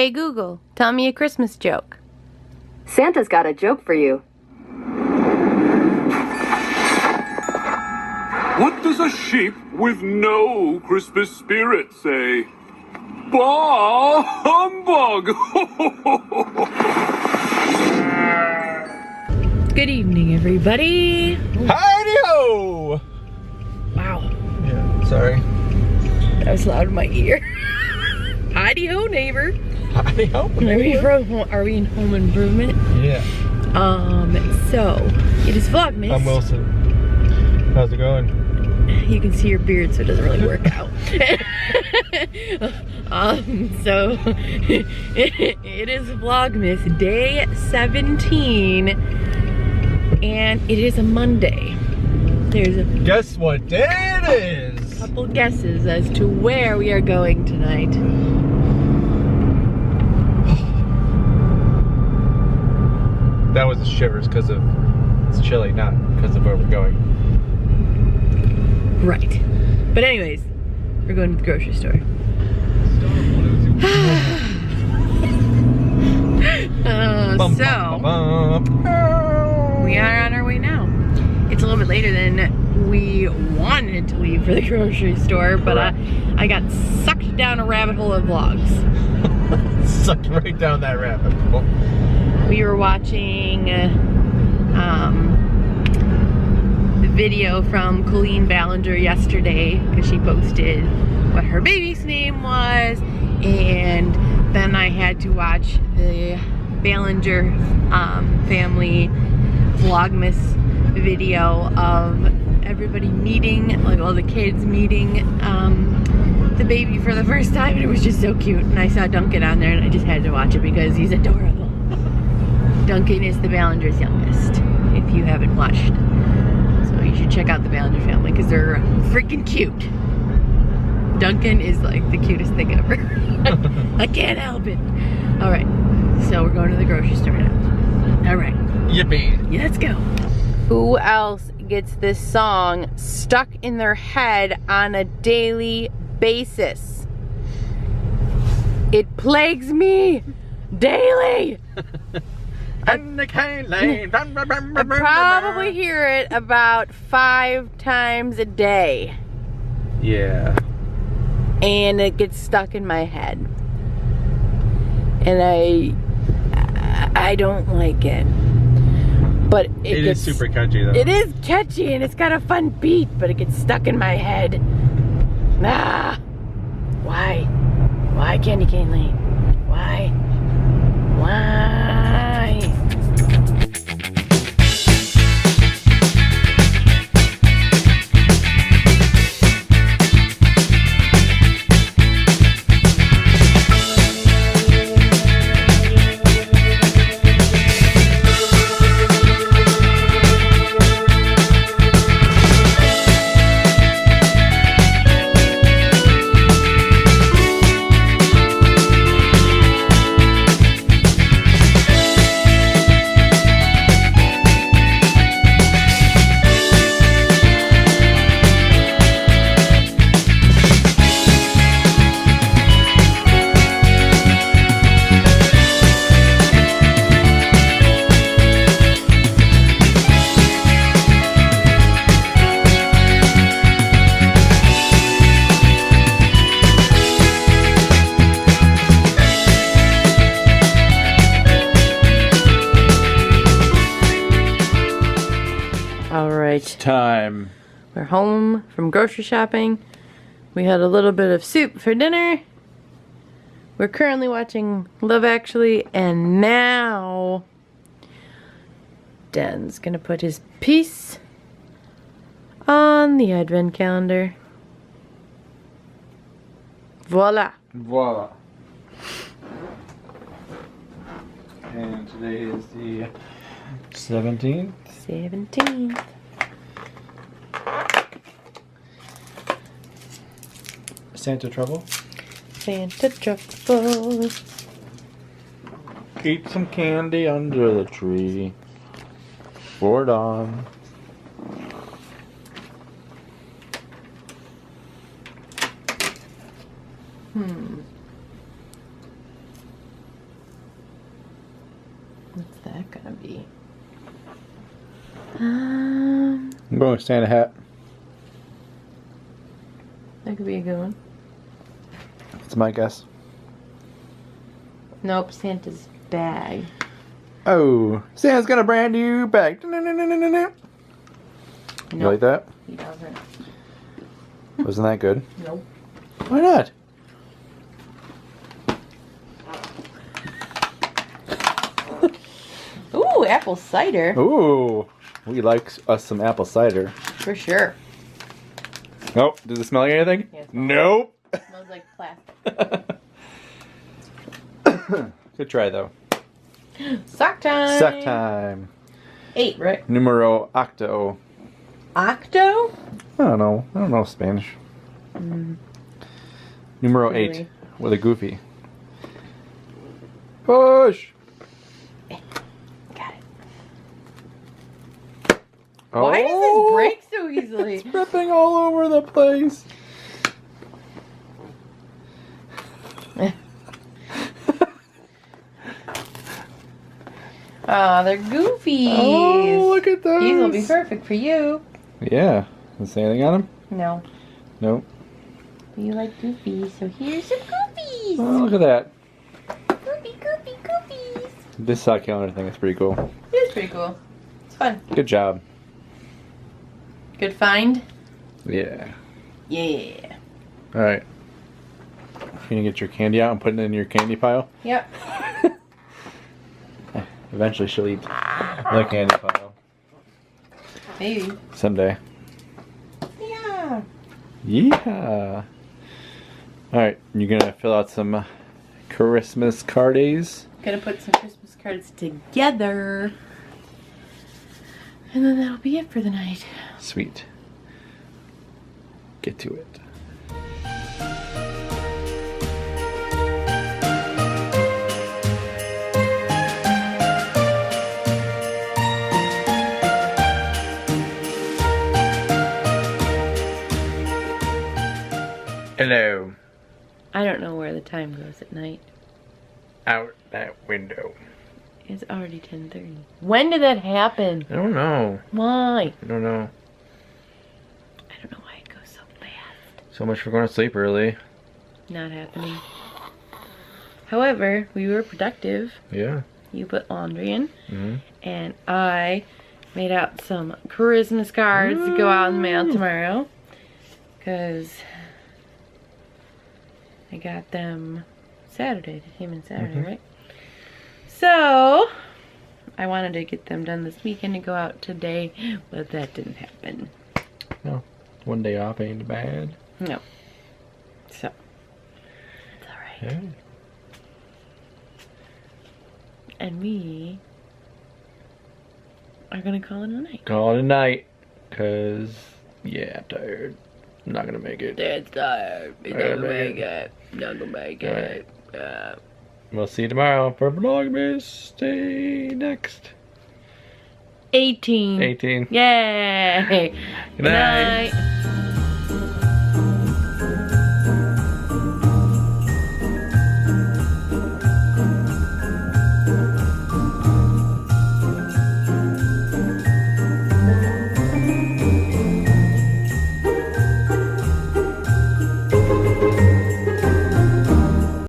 Hey Google, tell me a Christmas joke. Santa's got a joke for you. What does a sheep with no Christmas spirit say? Bah humbug! Good evening, everybody. Howdy-ho! Wow, Yeah, sorry. that was loud in my ear. Howdy-ho, neighbor. Howdy-ho. Are we in home improvement? Yeah. So, it is Vlogmas. I'm Wilson. How's it going? You can see your beard, so it doesn't really work out. So it is Vlogmas day 17, and it is a Monday. There's a Guess what day it is? couple guesses as to where we are going tonight. That was the shivers because of it's chilly, not because of where we're going. Right. But anyways, we're going to the grocery store. We are on our way now. It's a little bit later than we wanted to leave for the grocery store, but I got sucked down a rabbit hole of vlogs. Sucked right down that rabbit hole. We were watching the video from Colleen Ballinger yesterday because she posted what her baby's name was, and then I had to watch the Ballinger family Vlogmas video of everybody meeting, like all the kids meeting the baby for the first time, and it was just so cute. And I saw Duncan on there and I just had to watch it because he's adorable. Duncan is the Ballinger's youngest, if you haven't watched. So you should check out the Ballinger family because they're freaking cute. Duncan is like the cutest thing ever. I can't help it. Alright, so we're going to the grocery store now. Alright. Yippee. Yeah, let's go. Who else gets this song stuck in their head on a daily basis? It plagues me daily. I probably hear it about 5 times a day. Yeah. And it gets stuck in my head. And I don't like it. But it is super catchy though. It is catchy and it's got a fun beat, but it gets stuck in my head. Ah. Why? Why, Candy Cane Lane? Why? Why? It's time. We're home from grocery shopping. We had a little bit of soup for dinner. We're currently watching Love Actually, and now Dan's gonna put his piece on the advent calendar. Voila. Voila. And today is the 17th. 17th. Santa trouble. Santa trouble. Keep some candy under the tree for dawn. I'm going with Santa hat. That could be a good one. That's my guess. Nope, Santa's bag. Oh, Santa's got a brand new bag. You like that? He doesn't. Wasn't that good? Nope. Why not? Ooh, apple cider. Ooh, we like us some apple cider. For sure. Nope. Does it smell like anything? Yeah, it Nope. smells like plastic. Good try though. Sock time. Sock time. 8, right? Numero octo. Octo? I don't know Spanish. Numero Really? 8 with a goofy. Push. Got it. Oh, Why does this break so easily? It's ripping all over the place. Aw, they're goofies. Oh, look at those. These will be perfect for you. Yeah. Does it say anything on them? No. Nope. You like goofies, so here's some goofies. Oh, look at that. Goofy, goofy, goofies. This sock calendar thing is pretty cool. It's pretty cool. It's fun. Good job. Good find? Yeah. Yeah. All right. You gonna get your candy out and put it in your candy pile? Yep. Eventually she'll eat the candy pile. Maybe. Someday. Yeah. Yeah. Alright, you're gonna fill out some Christmas cards. Gonna put some Christmas cards together. And then that'll be it for the night. Sweet. Get to it. Hello. I don't know where the time goes at night. Out that window. It's already 10:30. When did that happen? I don't know. Why? I don't know. I don't know why it goes so fast. So much for going to sleep early. Not happening. However, we were productive. Yeah. You put laundry in. Mm-hmm. And I made out some Christmas cards to go out in the mail tomorrow. Because I got them Saturday. They came in Saturday, right? So, I wanted to get them done this weekend to go out today, but that didn't happen. No. One day off ain't bad. No. So, it's alright. Yeah. And we are gonna call it a night. Call it a night. Cause, yeah, I'm tired. I'm not gonna make it. Dad's tired. He's not gonna make it. Not gonna make it. We'll see you tomorrow for Vlogmas. Stay next. 18. 18. Yay. Good night.